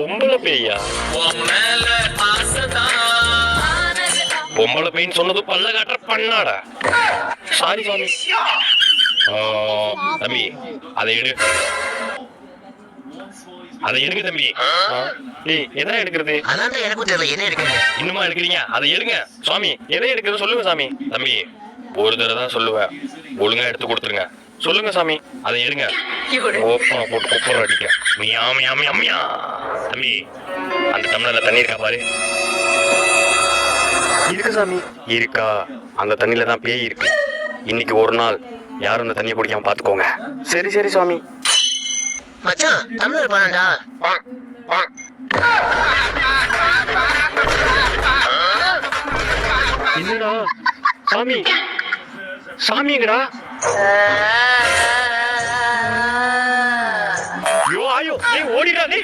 பொம்பளை பேயா? பொம்பளை பேய்ன்னு சொன்னது பல்ல காட்டுற பண்ணாடா. சாரி சாமி. தம்பி அதை எடு, அதை எடுங்க தம்பி. ஏய் எதை எடுக்கிறது? அதான் எனக்கும் தெரியல என்ன எடுக்கிறது. இன்னுமா எடுக்கிறீங்க? அதை எடுங்க சுவாமி. எதை எடுக்கிறது சொல்லுங்க சாமி. தம்பி ஒரு தடவை தான் சொல்லுவேன், ஒழுங்கா எடுத்து கொடுத்துருங்க. சொல்லுங்க சாமி, அதை எடுங்க. ஓப்பனை போட்டு குப்பர் அடிக்க. மியா மியா மியா மியா. தம்பி அந்த டம்ளர்ல தண்ணி இருக்கா பாரு. இருக்கு சாமி. இருக்கா? அந்த தண்ணியில தான் பேய் இருக்கு. இன்னைக்கு ஒரு நாள் யாரும் அந்த தண்ணியை குடிக்காம பாத்துக்கோங்க. சரி சரி சுவாமி. மச்சான் தமிழர் பாடா. என்னடா சாமி? சாமிங்கடா. ஐயோ ஐயோ, நீ ஓடிடா நீ.